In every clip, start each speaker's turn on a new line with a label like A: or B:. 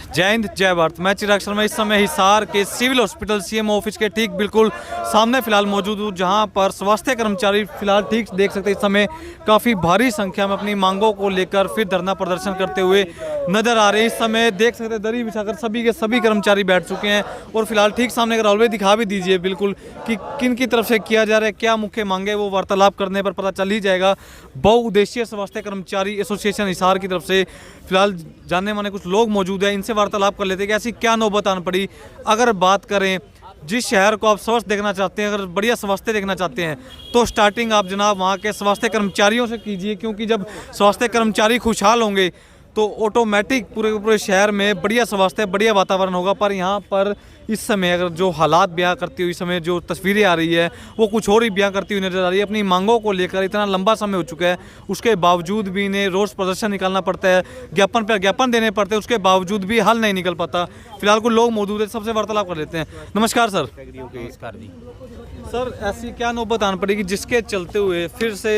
A: जय हिंद जय भारत। मैं चिराग शर्मा इस समय हिसार के सिविल हॉस्पिटल सीएमओ ऑफिस के ठीक बिल्कुल सामने फिलहाल मौजूद हूँ, जहां पर स्वास्थ्य कर्मचारी फिलहाल ठीक देख सकते हैं इस समय काफ़ी भारी संख्या में अपनी मांगों को लेकर फिर धरना प्रदर्शन करते हुए नजर आ रहे हैं। इस समय देख सकते हैं दरी बिछाकर सभी के सभी कर्मचारी बैठ चुके हैं और फिलहाल ठीक सामने का हॉलवे दिखा भी दीजिए बिल्कुल कि किन की तरफ से किया जा रहा है, क्या मुख्य मांगे, वो वार्तालाप करने पर पता चल ही जाएगा। बहुउद्देशीय स्वास्थ्य कर्मचारी एसोसिएशन हिसार की तरफ से फिलहाल जानने माने कुछ लोग मौजूद हैं, इनसे वार्तालाप कर लेते हैं कि ऐसी क्या नौबत आन पड़ी। अगर बात करें जिस शहर को आप स्वस्थ देखना चाहते हैं, अगर बढ़िया स्वास्थ्य देखना चाहते हैं, तो स्टार्टिंग आप जनाब वहाँ के स्वास्थ्य कर्मचारियों से कीजिए, क्योंकि जब स्वास्थ्य कर्मचारी खुशहाल होंगे तो ऑटोमेटिक पूरे शहर में बढ़िया स्वास्थ्य बढ़िया वातावरण होगा। पर यहाँ पर इस समय अगर जो हालात बयां करती हुई, समय जो तस्वीरें आ रही है वो कुछ और ही बयां करती हुई नजर आ रही है। अपनी मांगों को लेकर इतना लंबा समय हो चुका है, उसके बावजूद भी इन्हें रोज प्रदर्शन निकालना पड़ता है, ज्ञापन पर ज्ञापन देने पड़ते हैं, उसके बावजूद भी हल नहीं निकल पाता। फिलहाल कुछ लोग मौजूद है, सबसे वार्तालाप कर लेते हैं। नमस्कार सर।
B: नमस्कार जी।
A: सर ऐसी क्या नौबत आन पड़ेगी जिसके चलते हुए फिर से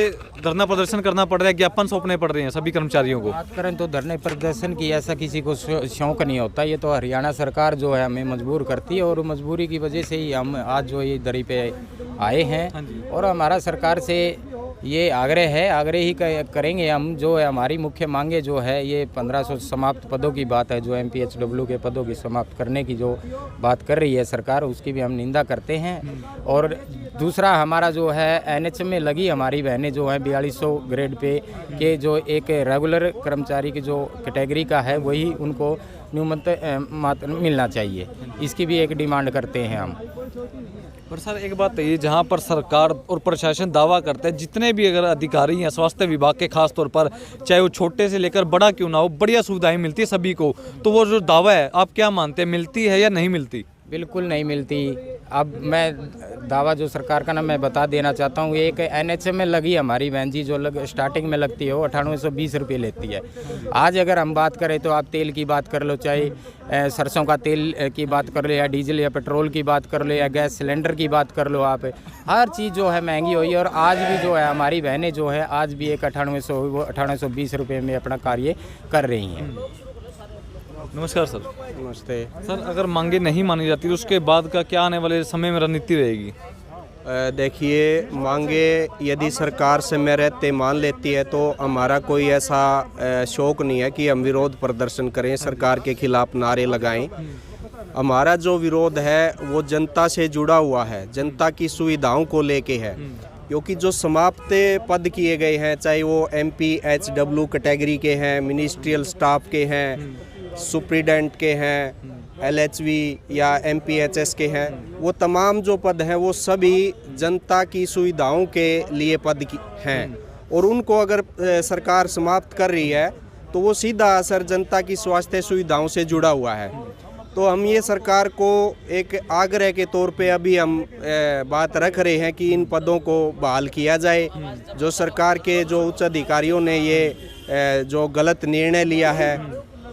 A: धरना प्रदर्शन करना पड़ रहा है, ज्ञापन सौंपने पड़ रहे हैं सभी कर्मचारियों को?
B: बात करें तो धरने प्रदर्शन की ऐसा किसी को शौक नहीं होता, ये तो हरियाणा सरकार जो है हमें मजबूर करती है और मजबूरी की वजह से ही हम आज जो ये दरी पे आए हैं। और हमारा सरकार से ये आग्रह ही करेंगे हम, जो है हमारी मुख्य मांगे जो है ये 1500 समाप्त पदों की बात है, जो MPHW के पदों की समाप्त करने की जो बात कर रही है सरकार, उसकी भी हम निंदा करते हैं। और दूसरा हमारा जो है NH में लगी हमारी बहनें जो हैं 4200 ग्रेड पे के जो एक रेगुलर कर्मचारी की जो कैटेगरी का है वही उनको न्यूनतम मिलना चाहिए, इसकी भी एक डिमांड करते हैं हम।
A: पर सर एक बात है, जहाँ पर सरकार और प्रशासन दावा करते हैं, जितने भी अगर अधिकारी हैं स्वास्थ्य विभाग के खास तौर पर, चाहे वो छोटे से लेकर बड़ा क्यों ना हो, बढ़िया सुविधाएं मिलती है सभी को, तो वो जो दावा है आप क्या मानते हैं, मिलती है या नहीं मिलती?
B: बिल्कुल नहीं मिलती। अब मैं दावा जो सरकार का ना मैं बता देना चाहता हूँ, एक NH में लगी हमारी बहन जी जो स्टार्टिंग में लगती है वो 9820 रुपये लेती है। आज अगर हम बात करें तो आप तेल की बात कर लो, चाहे सरसों का तेल की बात कर लो, या डीजल या पेट्रोल की बात कर लो, या गैस सिलेंडर की बात कर लो, आप हर चीज़ जो है महंगी हुई है। और आज भी जो है हमारी बहनें जो है आज भी एक 9820 रुपये में अपना कार्य कर रही हैं।
A: नमस्कार सर।
C: नमस्ते
A: सर, अगर मांगे नहीं मानी जाती तो उसके बाद का क्या आने वाले समय में रणनीति रहेगी?
C: देखिए, मांगे यदि सरकार से में रहते मान लेती है तो हमारा कोई ऐसा शौक नहीं है कि हम विरोध प्रदर्शन करें, सरकार के खिलाफ नारे लगाएं। हमारा जो विरोध है वो जनता से जुड़ा हुआ है, जनता की सुविधाओं को लेके है। क्योंकि जो समाप्त पद किए गए हैं, चाहे वो MPHW कैटेगरी के हैं, मिनिस्ट्रियल स्टाफ के हैं, सुप्रीडेंट के हैं, LHV या MPHS के हैं, वो तमाम जो पद हैं वो सभी जनता की सुविधाओं के लिए पद हैं। और उनको अगर सरकार समाप्त कर रही है तो वो सीधा असर जनता की स्वास्थ्य सुविधाओं से जुड़ा हुआ है। तो हम ये सरकार को एक आग्रह के तौर पे अभी हम बात रख रहे हैं कि इन पदों को बहाल किया जाए। जो सरकार के जो उच्च अधिकारियों ने ये जो गलत निर्णय लिया है,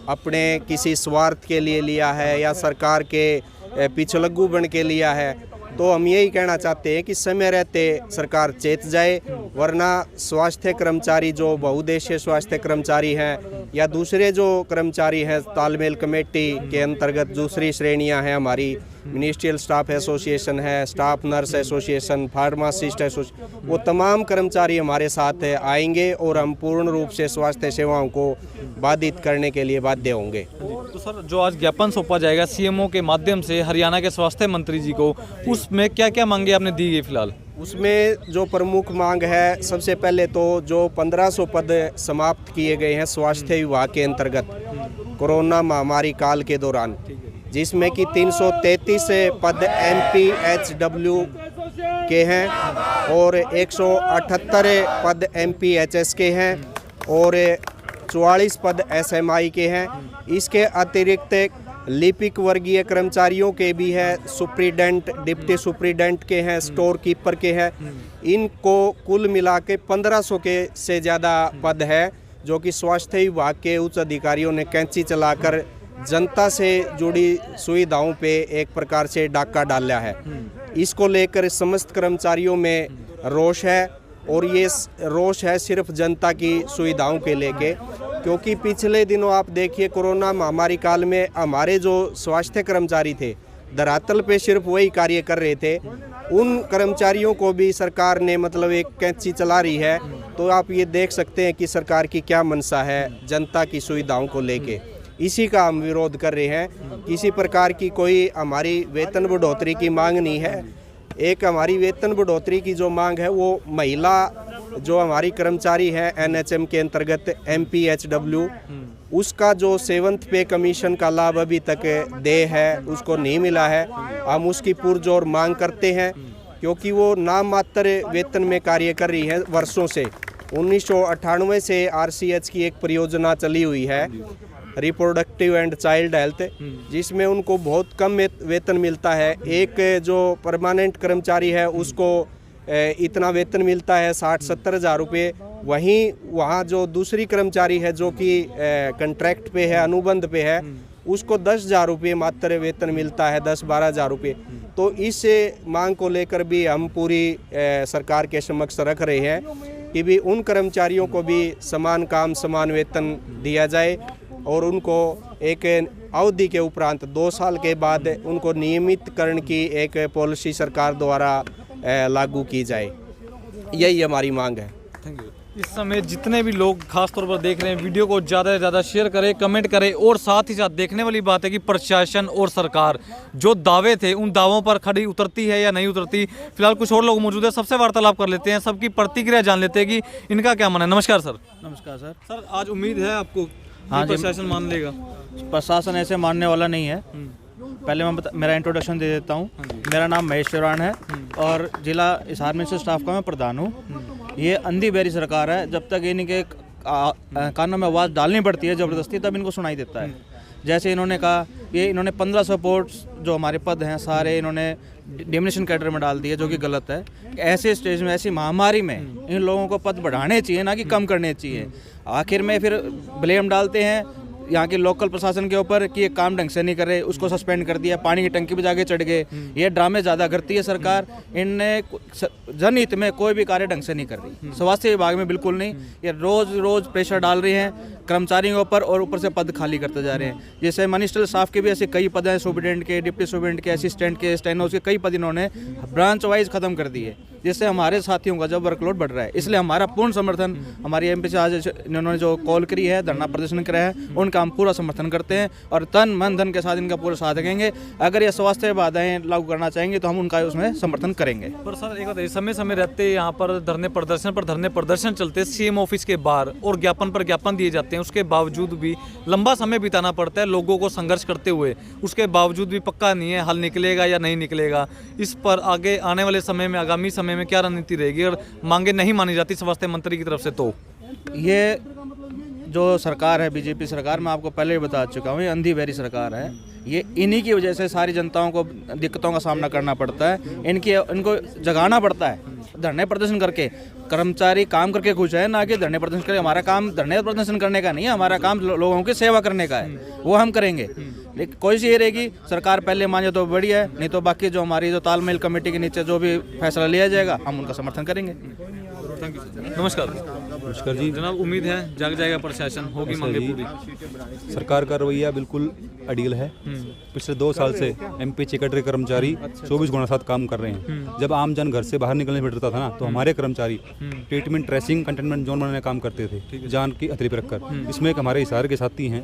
C: अपने किसी स्वार्थ के लिए लिया है या सरकार के पिछलग्गू बन के लिया है, तो हम यही कहना चाहते हैं कि समय रहते सरकार चेत जाए, वरना स्वास्थ्य कर्मचारी जो बहुउद्देशीय स्वास्थ्य कर्मचारी हैं या दूसरे जो कर्मचारी हैं, तालमेल कमेटी के अंतर्गत दूसरी श्रेणियां हैं हमारी, मिनिस्ट्रियल स्टाफ एसोसिएशन है, staff nurse association, pharmacist association, वो तमाम कर्मचारी हमारे साथ आएंगे और हम पूर्ण रूप से स्वास्थ्य सेवाओं को बाधित करने के लिए बाध्य होंगे।
A: तो सर, जो आज ज्ञापन सौंपा जाएगा CMO के माध्यम से हरियाणा के स्वास्थ्य मंत्री जी को, उसमें क्या क्या मांगे आपने दी गई फिलहाल?
C: उसमें जो प्रमुख मांग है, सबसे पहले तो जो 1500 पद समाप्त किए गए हैं स्वास्थ्य विभाग के अंतर्गत कोरोना महामारी काल के दौरान, जिसमें कि 333 पद MPHW के हैं और 178 पद MPHS के हैं और 44 पद SMI के हैं। इसके अतिरिक्त लिपिक वर्गीय कर्मचारियों के भी है, सुप्रीडेंट, डिप्टी सुप्रीडेंट के हैं, स्टोर कीपर के हैं। इनको कुल मिला के 1500 के से ज़्यादा पद है, जो कि स्वास्थ्य विभाग के उच्च अधिकारियों ने कैंची चलाकर जनता से जुड़ी सुविधाओं पे एक प्रकार से डाका डाला है। इसको लेकर समस्त कर्मचारियों में रोष है और ये रोष है सिर्फ जनता की सुविधाओं के लेके, क्योंकि पिछले दिनों आप देखिए कोरोना महामारी काल में हमारे जो स्वास्थ्य कर्मचारी थे धरातल पे सिर्फ वही कार्य कर रहे थे, उन कर्मचारियों को भी सरकार ने मतलब एक कैंची चला रही है। तो आप ये देख सकते हैं कि सरकार की क्या मंशा है जनता की सुविधाओं को लेके। इसी का हम विरोध कर रहे हैं। किसी प्रकार की कोई हमारी वेतन बढ़ोतरी की मांग नहीं है। एक हमारी वेतन बढ़ोतरी की जो मांग है वो महिला जो हमारी कर्मचारी है NHM के अंतर्गत MPHW, उसका जो 7th पे कमीशन का लाभ अभी तक देय है उसको नहीं मिला है। हम उसकी पुरजोर मांग करते हैं क्योंकि वो नाम मात्र वेतन में कार्य कर रही है वर्षों से। 1998 से RCH की एक परियोजना चली हुई है, रिप्रोडक्टिव एंड चाइल्ड हेल्थ, जिसमें उनको बहुत कम वेतन मिलता है। एक जो परमानेंट कर्मचारी है उसको इतना वेतन मिलता है 60-70 हज़ार रुपये। वहीं वहाँ जो दूसरी कर्मचारी है जो कि कंट्रैक्ट पे है, अनुबंध पे है, उसको 10 हज़ार रुपये मात्र वेतन मिलता है, 10-12 हज़ार रुपये। तो इस मांग को लेकर भी हम पूरी सरकार के समक्ष रख रहे हैं कि भी उन कर्मचारियों को भी समान काम समान वेतन दिया जाए और उनको एक अवधि के उपरांत 2 साल के बाद उनको नियमितकरण की एक पॉलिसी सरकार द्वारा लागू की जाए। यही हमारी मांग है।
A: Thank you. इस समय जितने भी लोग खास तौर पर देख रहे हैं वीडियो को ज़्यादा से ज़्यादा शेयर करें, कमेंट करें और साथ ही साथ देखने वाली बात है कि प्रशासन और सरकार जो दावे थे उन दावों पर खड़ी उतरती है या नहीं उतरती। फिलहाल कुछ और लोग मौजूद है, सबसे वार्तालाप कर लेते हैं, सबकी प्रतिक्रिया जान लेते हैं कि इनका क्या मानना है। नमस्कार सर।
D: नमस्कार सर।
A: सर आज उम्मीद है आपको
D: हाँ जी,
A: प्रशासन मान लेगा?
D: प्रशासन ऐसे मानने वाला नहीं है। पहले मैं मेरा इंट्रोडक्शन दे देता हूँ। मेरा नाम महेश चौरान है और जिला हिसार मिनिस्ट्री स्टाफ का मैं प्रधान हूँ। ये अंधी बहरी सरकार है, जब तक इनके कानों में आवाज़ डालनी पड़ती है ज़बरदस्ती तब इनको सुनाई देता है। जैसे इन्होंने कहा ये इन्होंने 1500 पोस्ट्स जो हमारे पद हैं सारे इन्होंने डिमिनिशन कैडर में डाल दिए, जो कि गलत है। ऐसे स्टेज में ऐसी महामारी में इन लोगों को पद बढ़ाने चाहिए, ना कि कम करने चाहिए। आखिर में फिर ब्लेम डालते हैं यहाँ के लोकल प्रशासन के ऊपर कि ये काम ढंग से नहीं कर रहे, उसको सस्पेंड कर दिया, पानी की टंकी पे जाके चढ़ गए। ये ड्रामे ज़्यादा करती है सरकार। इनने जनहित में कोई भी कार्य ढंग से नहीं कर रही। स्वास्थ्य विभाग में बिल्कुल नहीं। ये रोज़ प्रेशर डाल रही हैं कर्मचारियों के ऊपर और ऊपर से पद खाली करते जा रहे हैं। जैसे मिनिस्ट्रियल स्टाफ के भी ऐसे कई पद हैं, सुपरिटेंडेंट के, डिप्टी सुपरिटेंडेंट के, असिस्टेंट के, स्टेनोस के, कई पद इन्होंने ब्रांच वाइज ख़त्म कर दिए, जिससे हमारे साथियों का जब वर्कलोड बढ़ रहा है। इसलिए हमारा पूर्ण समर्थन, हमारी MP से आज इन्होंने जो कॉल करी है, धरना प्रदर्शन करा है, उनका हम पूरा समर्थन करते हैं और तन मन धन के साथ इनका पूरा साथ देंगे। अगर ये स्वास्थ्य बाधाएं लागू करना चाहेंगे तो हम उनका उसमें समर्थन करेंगे।
A: पर सर एक बात, समय समय रहते यहाँ पर धरने प्रदर्शन चलते CM ऑफिस के बाहर और ज्ञापन पर ज्ञापन दिए जाते हैं, उसके बावजूद भी लंबा समय बिताना पड़ता है लोगों को संघर्ष करते हुए। उसके बावजूद भी पक्का नहीं है हल निकलेगा या नहीं निकलेगा। इस पर आगे आने वाले समय में, आगामी समय में क्या रणनीति रहेगी और मांगे नहीं मानी जाती स्वास्थ्य मंत्री की तरफ से? तो
D: ये जो सरकार है बीजेपी सरकार, मैं आपको पहले भी बता चुका हूँ, ये अंधी बहरी सरकार है। ये इन्हीं की वजह से सारी जनताओं को दिक्कतों का सामना करना पड़ता है। इनको जगाना पड़ता है धरने प्रदर्शन करके। कर्मचारी काम करके खुश है, ना कि धरने प्रदर्शन करके। हमारा काम धरने प्रदर्शन करने का नहीं है, हमारा काम लोगों की सेवा करने का है, वो हम करेंगे। लेकिन कोशिश ये रहेगी सरकार पहले माने तो बढ़िया है, नहीं तो बाकी जो हमारी जो तालमेल कमेटी के नीचे जो भी फैसला लिया जाएगा हम उनका समर्थन करेंगे।
A: Thank you. नमस्कार जी। जनाब उम्मीद है जाग जाएगा प्रशासन, होगी मांगे पूरी?
E: सरकार का रवैया बिल्कुल अड़ियल है। पिछले 2 साल से MP सेक्रेटरी कर्मचारी 24 गुणा 7 काम कर रहे हैं। जब आम जन घर से बाहर निकलने में डरता था ना, तो हमारे कर्मचारी ट्रीटमेंट, ट्रेसिंग, कंटेनमेंट जोन बनाने का काम करते थे, जान की हथेली पर रखकर। इसमें एक हमारे हिसार के साथी हैं,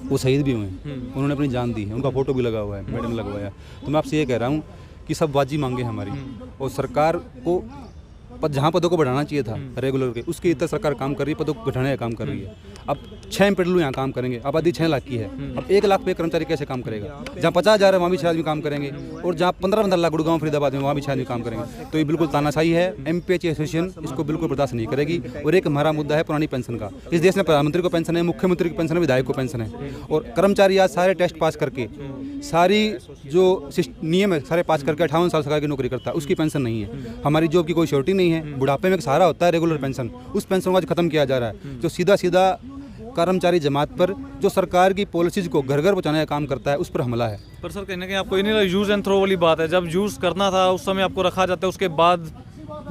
E: वो शहीद भी हुए हैं, उन्होंने अपनी जान दी है, उनका फोटो भी लगा हुआ है, मेडल लगवाया। तो मैं आपसे ये कह रहा हूँ कि सब वाजिब मांगे हमारी, और सरकार को जहाँ पदों को बढ़ाना चाहिए था रेगुलर के, उसकी इतना सरकार काम कर रही है, पदों को बढ़ाने का काम कर रही है। अब 6 एम्प्लॉय यहाँ काम करेंगे, आबादी 6 लाख की है। अब 1 लाख पे कर्मचारी कैसे काम करेगा? जहाँ 50,000 है वहाँ भी 6 आदमी काम करेंगे, और जहाँ 15-15 लाख गुड़गांव फरीदाबाद में वहाँ भी 6 आदमी काम करेंगे। तो ये बिल्कुल तानाशाही है। MPH एसोसिएशन इसको बिल्कुल बर्दाश्त नहीं करेगी। और एक हमारा मुद्दा है पुरानी पेंशन का। इस देश में प्रधानमंत्री को पेंशन है, मुख्यमंत्री की पेंशन है, विधायक को पेंशन है, और कर्मचारी आज सारे टेस्ट पास करके, सारी जो नियम है सारे पास करके 58 साल सरकार की नौकरी करता है, उसकी पेंशन नहीं है। हमारी जॉब की कोई श्योरिटी नहीं है। बुढ़ापे में एक सहारा होता है रेगुलर पेंशन, उस पेंशन को आज खत्म किया जा रहा है, जो सीधा कर्मचारी जमात पर, जो सरकार की पॉलिसीज को घर घर पहुँचाने का काम करता है, उस पर हमला है।
A: पर सर कहीं ना कहीं आपको यूज़ एंड थ्रो वाली बात है, जब यूज़ करना था उस समय आपको रखा जाता है, उसके बाद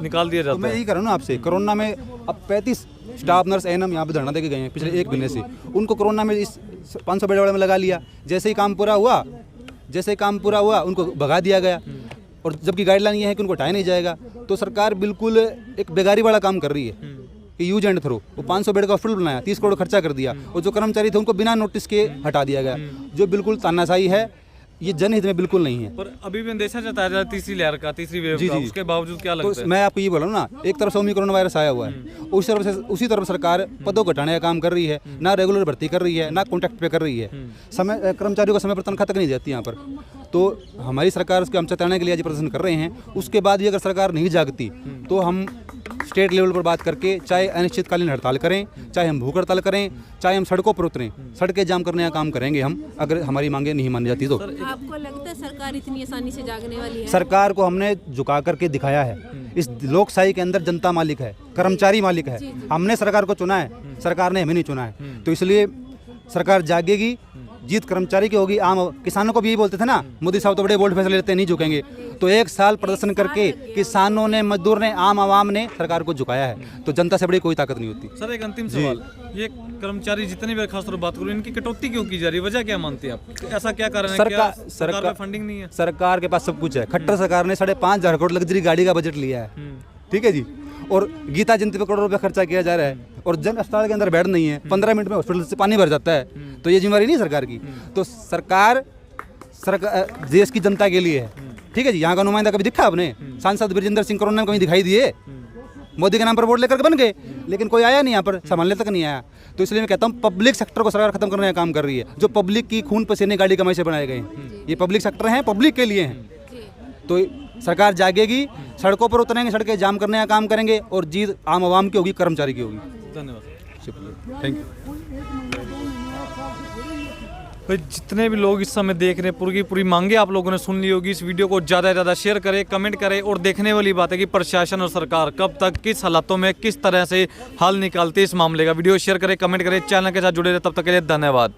A: निकाल दिया
E: तो
A: जाता
E: मैं
A: है।
E: यही कर रहा हूँ ना आपसे, कोरोना में अब 35 स्टाफ नर्स एएनएम यहाँ पे धरना देके गए हैं पिछले 1 महीने से। उनको कोरोना में इस 500 बेड वाले में लगा लिया, जैसे ही काम पूरा हुआ उनको भगा दिया गया, और जबकि गाइडलाइन ये है कि उनको हटाया नहीं जाएगा। तो सरकार बिल्कुल एक बेगारी वाला काम कर रही है कि यूज एंड थ्रो। वो 500 बेड का हॉस्पिटल बनाया, 30 करोड़ खर्चा कर दिया, और जो कर्मचारी थे उनको बिना नोटिस के हटा दिया गया, जो बिल्कुल तानाशाही है। ये जनहित में बिल्कुल नहीं है।
A: पर अभी भी अंदेशा जताया जा रहा है तीसरी लहर का, तीसरी वेव
E: जी,
A: का,
E: जी।
A: उसके बावजूद क्या लगता
E: तो
A: है?
E: मैं आपको ये बोल रहा हूँ ना, एक तरफ से ओमिक्रॉन वायरस आया हुआ है, उसी तरफ सरकार पदों घटाने का काम कर रही है, ना रेगुलर भर्ती कर रही है, ना कॉन्ट्रैक्ट पे कर रही है, समय कर्मचारियों को समय पर तनख्वाह तक नहीं देती यहाँ पर। तो हमारी सरकार उसके हम चताने के लिए आज प्रदर्शन कर रहे हैं। उसके बाद भी अगर सरकार नहीं जागती तो हम स्टेट लेवल पर बात करके चाहे अनिश्चितकालीन हड़ताल करें, चाहे हम भूख हड़ताल करें, चाहे हम सड़कों पर उतरें, सड़कें जाम करने का काम करेंगे हम, अगर हमारी मांगें नहीं मानी जाती तो।
F: आपको लगता है सरकार इतनी आसानी से जागने वाली है?
E: सरकार को हमने झुका करके दिखाया है। इस लोकशाही के अंदर जनता मालिक है, कर्मचारी मालिक है। हमने सरकार को चुना है, सरकार ने हमें नहीं चुना है। तो इसलिए सरकार जागेगी, जीत कर्मचारी की होगी। आम किसानों को भी यही बोलते थे ना, मोदी साहब तो बड़े बोल्ड फैसले लेते हैं, नहीं झुकेंगे। तो 1 साल प्रदर्शन करके किसानों ने, मजदूर ने, आम आवाम ने सरकार को झुकाया है। तो जनता से बड़ी कोई ताकत नहीं होती।
A: सर एक अंतिम सवाल, ये कर्मचारी जितने भी खासतौर पर बात करूँ, इनकी कटौती क्यों की जा रही है? वजह क्या मानते हैं आप? ऐसा क्या कारण है? क्या सरकार में फंडिंग नहीं है?
E: सरकार के पास सब कुछ है। खट्टर सरकार ने 5,500 करोड़ लग्जरी गाड़ी का बजट लिया है, ठीक है जी, और गीता जयंती पे करोड़ों रुपया खर्चा किया जा रहा है, और जन अस्पताल के अंदर बेड नहीं है, 15 मिनट में हॉस्पिटल से पानी भर जाता है। तो ये जिम्मेवारी नहीं सरकार की। तो सरकार देश की जनता के लिए है, ठीक है जी। यहाँ का नुमाइंदा कभी दिखा आपने? सांसद ब्रजेंद्र सिंह कोरोना में कहीं दिखाई दिए? मोदी के नाम पर वोट लेकर बन गए, लेकिन कोई आया नहीं यहाँ पर, संभालने तक नहीं आया। तो इसलिए मैं कहता हूँ पब्लिक सेक्टर को सरकार खत्म करने का काम कर रही है, जो पब्लिक की खून पसीने गाड़ी कमाई से बनाए गए हैं। ये पब्लिक सेक्टर हैं, पब्लिक के लिए हैं। तो सरकार जागेगी, सड़कों पर उतरेंगे, सड़कें जाम करने का काम करेंगे, और जीत आम आवाम की होगी, कर्मचारी की होगी।
A: धन्यवाद,
E: शुक्रिया, थैंक यू।
A: भाई जितने भी लोग इस समय देख रहे हैं, पूरी की पूरी मांगे आप लोगों ने सुन ली होगी। इस वीडियो को ज़्यादा से ज़्यादा शेयर करें, कमेंट करें, और देखने वाली बात है कि प्रशासन और सरकार कब तक, किस हालातों में, किस तरह से हल निकालती है इस मामले का। वीडियो शेयर करें, कमेंट करें, चैनल के साथ जुड़े रहे। तब तक के लिए धन्यवाद।